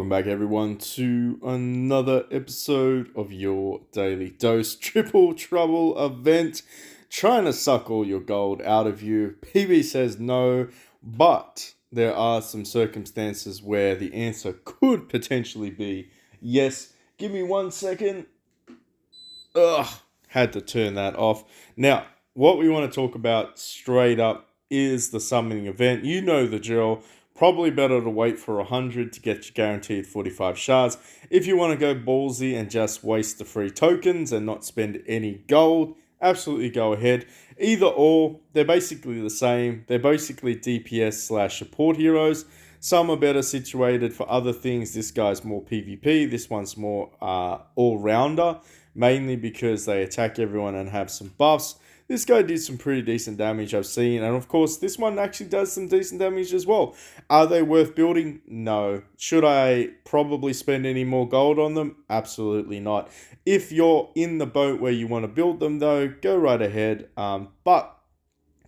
Welcome back, everyone, to another episode of your Daily Dose Triple Trouble event. Trying to suck all your gold out of you. PB says no, but there are some circumstances where the answer could potentially be yes. Give me 1 second. Ugh, had to turn that off. Now, what we want to talk about straight up is the summoning event. You know the drill. Probably better to wait for 100 to get your guaranteed 45 shards. If you want to go ballsy and just waste the free tokens and not spend any gold, absolutely go ahead. Either or, they're basically the same. They're basically DPS slash support heroes. Some are better situated for other things. This guy's more PvP. This one's more all-rounder, mainly because they attack everyone and have some buffs. This guy did some pretty decent damage I've seen, and of course this one actually does some decent damage as well. Are they worth building? No. Should I probably spend any more gold on them? Absolutely not. If you're in the boat where you want to build them though, go right ahead. But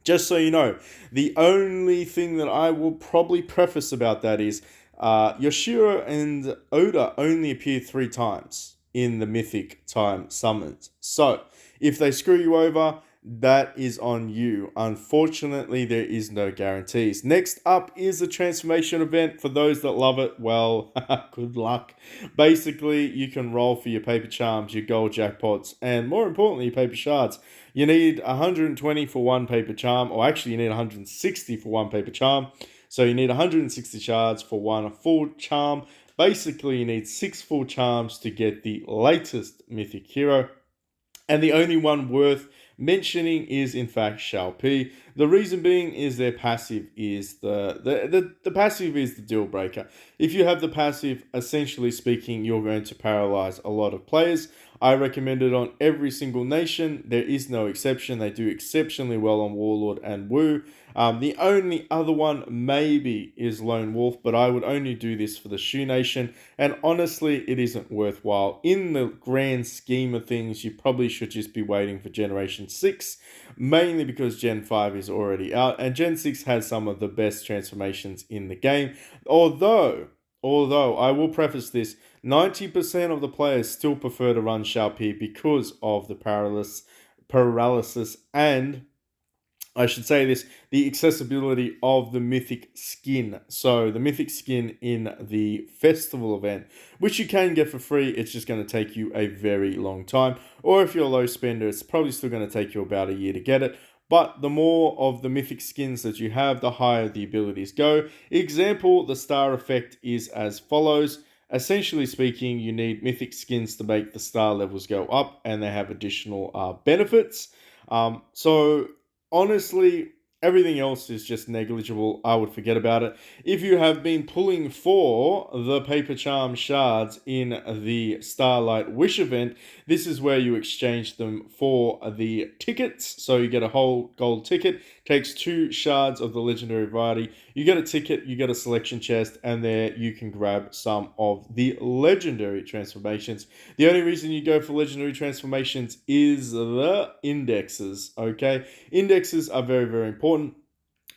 just so you know, the only thing that I will probably preface about that is Yoshiro and Oda only appear 3 times in the Mythic time summons. So, if they screw you over, that is on you. Unfortunately, there is no guarantees. Next up is the transformation event. For those that love it, well, good luck. Basically, you can roll for your paper charms, your gold jackpots, and more importantly, your paper shards. You need 120 for 1 paper charm, or actually you need 160 for 1 paper charm. So you need 160 shards for 1 full charm. Basically, you need 6 full charms to get the latest mythic hero. And the only one worth mentioning is in fact Shao P. The reason being is their passive is the passive is the deal breaker. If you have the passive, essentially speaking, you're going to paralyze a lot of players. I recommend it on every single nation. There is no exception. They do exceptionally well on Warlord and Wu. The only other one maybe is Lone Wolf, but I would only do this for the Shu Nation. And honestly, it isn't worthwhile. In the grand scheme of things, you probably should just be waiting for Generation 6, mainly because Gen 5 is already out, and Gen 6 has some of the best transformations in the game. Although I will preface this, 90% of the players still prefer to run Shao P because of the paralysis and, I should say this, the accessibility of the mythic skin. So the mythic skin in the festival event, which you can get for free, it's just going to take you a very long time. Or if you're a low spender, it's probably still going to take you about a year to get it. But the more of the mythic skins that you have, the higher the abilities go. Example, the star effect is as follows. Essentially speaking, you need mythic skins to make the star levels go up, and they have additional benefits. So honestly, everything else is just negligible. I would forget about it. If you have been pulling for the Paper Charm shards in the Starlight Wish event, this is where you exchange them for the tickets. So you get a whole gold ticket, takes 2 shards of the legendary variety. You get a ticket, you get a selection chest, and there you can grab some of the legendary transformations. The only reason you go for legendary transformations is the indexes, okay? Indexes are very, very important.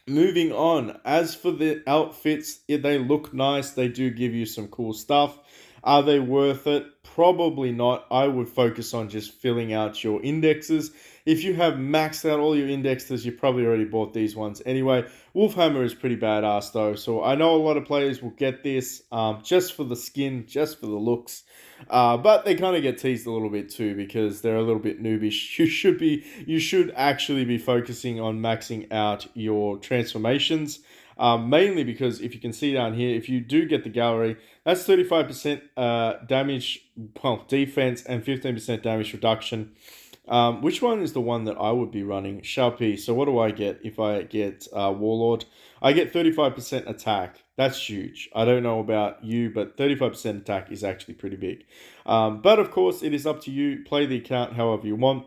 Moving on, as for the outfits, they look nice. They do give you some cool stuff. Are they worth it? Probably not. I would focus on just filling out your indexes. If you have maxed out all your indexes, you probably already bought these ones anyway. Wolfhammer is pretty badass though, so I know a lot of players will get this just for the skin, just for the looks. But they kind of get teased a little bit too because they're a little bit noobish. You should actually be focusing on maxing out your transformations. Mainly because if you can see down here, if you do get the gallery, that's 35% damage, well, defense, and 15% damage reduction. Which one is the one that I would be running? Shao P. So what do I get if I get Warlord? I get 35% attack. That's huge. I don't know about you, but 35% attack is actually pretty big. But of course, it is up to you. Play the account however you want.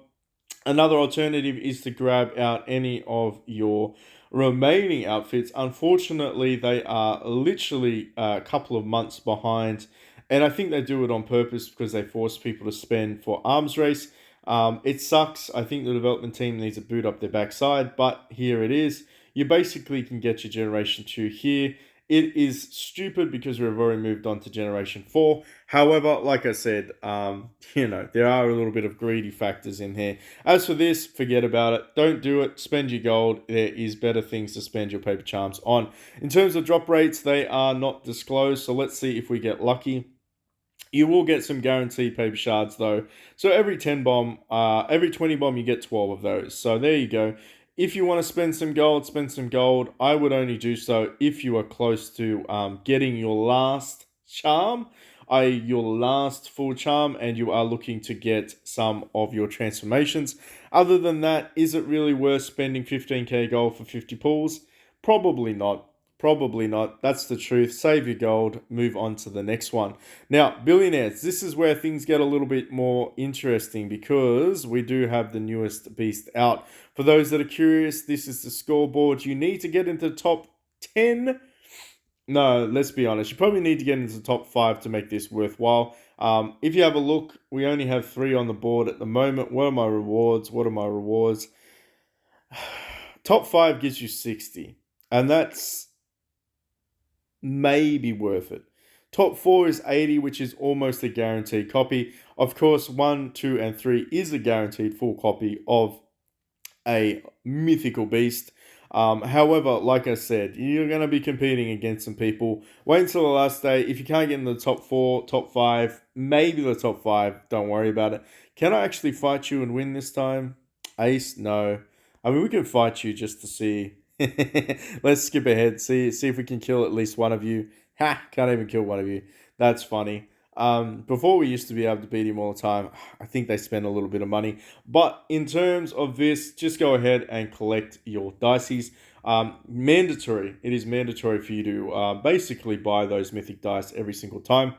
Another alternative is to grab out any of your remaining outfits. Unfortunately, they are literally a couple of months behind, and I think they do it on purpose because they force people to spend for arms race. It sucks. I think the development team needs to boot up their backside, but here it is. You basically can get your Generation 2 here, It is stupid because we've already moved on to Generation 4. However, like I said, there are a little bit of greedy factors in here. As for this, forget about it. Don't do it. Spend your gold. There is better things to spend your paper charms on. In terms of drop rates, they are not disclosed, so let's see if we get lucky. You will get some guaranteed paper shards though. So every 20 bomb, you get 12 of those. So there you go. If you want to spend some gold, spend some gold. I would only do so if you are close to getting your last charm, your last full charm, and you are looking to get some of your transformations. Other than that, is it really worth spending 15k gold for 50 pulls? Probably not. Probably not. That's the truth. Save your gold. Move on to the next one. Now, billionaires. This is where things get a little bit more interesting because we do have the newest beast out. For those that are curious, this is the scoreboard. You need to get into the top 10. No, let's be honest. You probably need to get into the top 5 to make this worthwhile. If you have a look, we only have 3 on the board at the moment. What are my rewards? Top 5 gives you 60. And that's maybe worth it. Top 4 is 80, which is almost a guaranteed copy. Of course, 1, 2, and 3 is a guaranteed full copy of a mythical beast. However, like I said, you're going to be competing against some people. Wait until the last day. If you can't get in the top 4, top 5, maybe the top 5, don't worry about it. Can I actually fight you and win this time? Ace, no. I mean, we can fight you just to see. Let's skip ahead. See if we can kill at least one of you. Ha! Can't even kill one of you. That's funny. Before we used to be able to beat him all the time. I think they spend a little bit of money. But in terms of this, just go ahead and collect your dices. Mandatory. It is mandatory for you to basically buy those mythic dice every single time.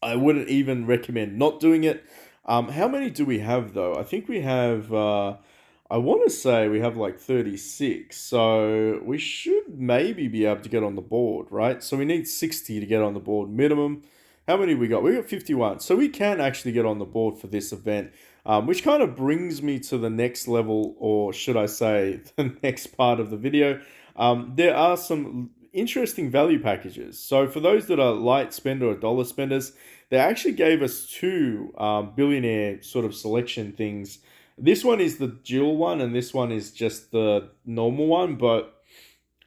I wouldn't even recommend not doing it. How many do we have though? I think we have. I want to say we have like 36, so we should maybe be able to get on the board, right? So we need 60 to get on the board minimum. How many we got? We got 51, so we can actually get on the board for this event, which kind of brings me to the next level, or should I say, the next part of the video. There are some interesting value packages. So for those that are light spender or dollar spenders, they actually gave us 2 billionaire sort of selection things. This one is the dual one, and this one is just the normal one. But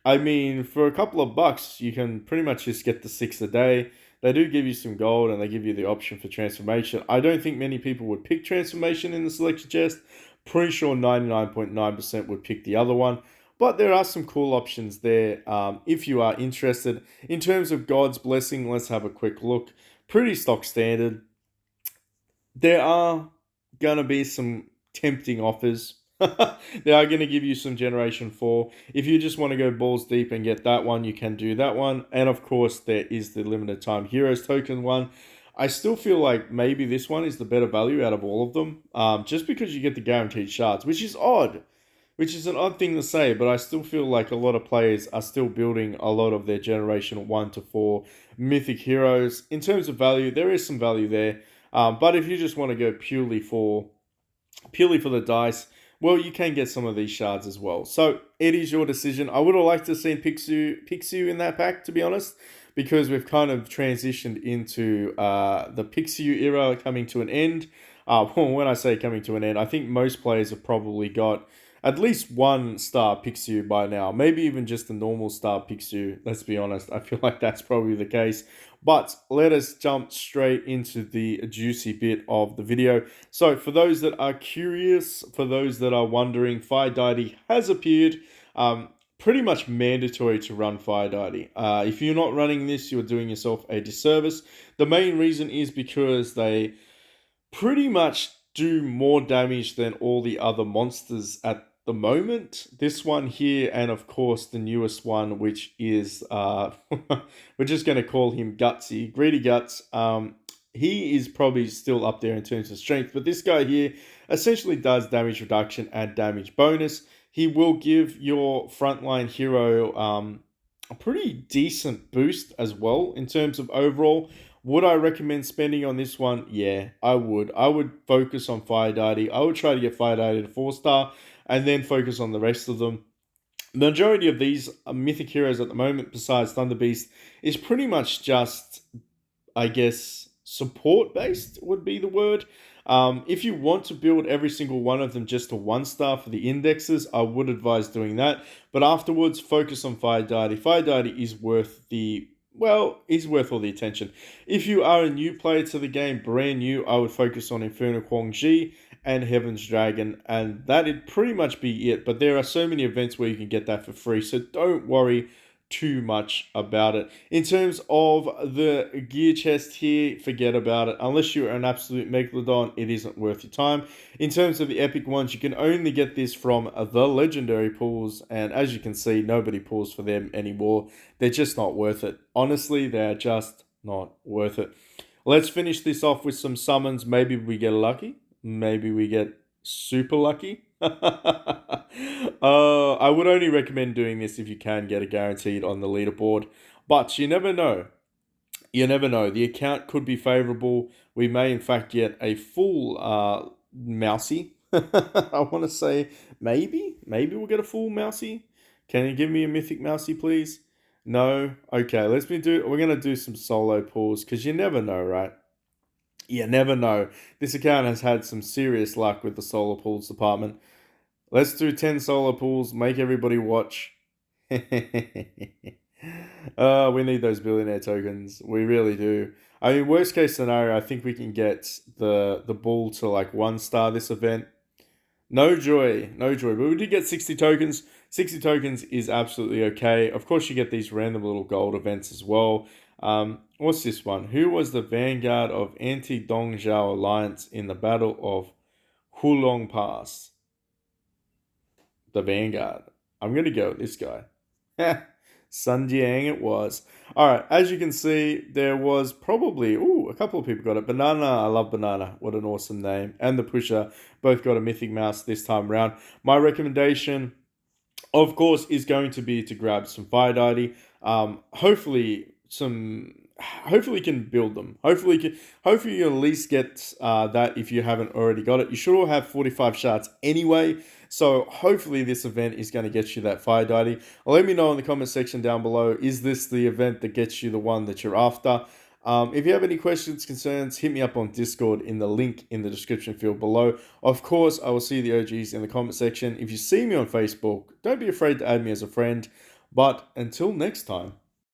I mean, for a couple of bucks, you can pretty much just get the 6 a day. They do give you some gold, and they give you the option for transformation. I don't think many people would pick transformation in the selection chest. Pretty sure 99.9% would pick the other one. But there are some cool options there if you are interested. In terms of God's blessing, let's have a quick look. Pretty stock standard. There are going to be some tempting offers. They are going to give you some Generation 4. If you just want to go balls deep and get that one, you can do that one. And of course, there is the limited time Heroes token one. I still feel like maybe this one is the better value out of all of them. Just because you get the guaranteed shards, which is odd. Which is an odd thing to say, but I still feel like a lot of players are still building a lot of their Generation 1 to 4 Mythic heroes. In terms of value, there is some value there. But if you just want to go purely for the dice, well, you can get some of these shards as well. So it is your decision. I would have liked to have seen Pixiu in that pack, to be honest, because we've kind of transitioned into the Pixiu era coming to an end. When I say coming to an end, I think most players have probably got at least 1 star Pixiu by now. Maybe even just a normal star Pixiu. Let's be honest. I feel like that's probably the case. But let us jump straight into the juicy bit of the video. So for those that are curious, for those that are wondering, Fire Deity has appeared. Pretty much mandatory to run Fire Deity. If you're not running this, you're doing yourself a disservice. The main reason is because they pretty much do more damage than all the other monsters at the moment. This one here, and of course the newest one, which is we're just going to call him Gutsy, Greedy Guts. He is probably still up there in terms of strength, but this guy here essentially does damage reduction and damage bonus. He will give your frontline hero a pretty decent boost as well in terms of overall. Would I recommend spending on this one? Yeah, I would. I would focus on Fire Deity. I would try to get Fire Deity to 4 star and then focus on the rest of them. The majority of these mythic heroes at the moment, besides Thunder Beast, is pretty much just, I guess, support based would be the word. If you want to build every single one of them just to 1 star for the indexes, I would advise doing that. But afterwards, focus on Fire Deity. Fire Deity is worth is worth all the attention. If you are a new player to the game, brand new, I would focus on Inferno Quang-Ji and Heaven's Dragon, and that'd pretty much be it. But there are so many events where you can get that for free, so don't worry too much about it. In terms of the gear chest here, forget about it. Unless you're an absolute Megalodon, it isn't worth your time. In terms of the epic ones, you can only get this from the legendary pools, and as you can see, nobody pulls for them anymore. They're just not worth it. Honestly, they're just not worth it. Let's finish this off with some summons. Maybe we get lucky. Maybe we get super lucky. I would only recommend doing this if you can get a guaranteed on the leaderboard. But you never know. You never know. The account could be favorable. We may, in fact, get a full mousy. I want to say maybe. Maybe we'll get a full mousy. Can you give me a mythic mousy, please? No? Okay, we're going to do some solo pulls because you never know, right? You never know. This account has had some serious luck with the solo pools department. Let's do 10 solo pools, make everybody watch. We need those billionaire tokens. We really do. I mean, worst case scenario, I think we can get the bull to like 1 star this event. No joy, no joy. But we did get 60 tokens. 60 tokens is absolutely okay. Of course, you get these random little gold events as well. What's this one? Who was the vanguard of anti-Dongzhao alliance in the Battle of Hulong Pass? The vanguard. I'm going to go with this guy. Sun Jiang it was. Alright, as you can see, there was probably, a couple of people got it. Banana, I love Banana. What an awesome name. And the Pusher both got a mythic mouse this time around. My recommendation, of course, is going to be to grab some Fire Deity. Hopefully you can build them. Hopefully you at least get that if you haven't already got it. You should all have 45 shards anyway. So hopefully this event is going to get you that Fire Deity. Let me know in the comment section down below. Is this the event that gets you the one that you're after? If you have any questions, concerns, hit me up on Discord in the link in the description field below. Of course, I will see the OGs in the comment section. If you see me on Facebook, don't be afraid to add me as a friend. But until next time.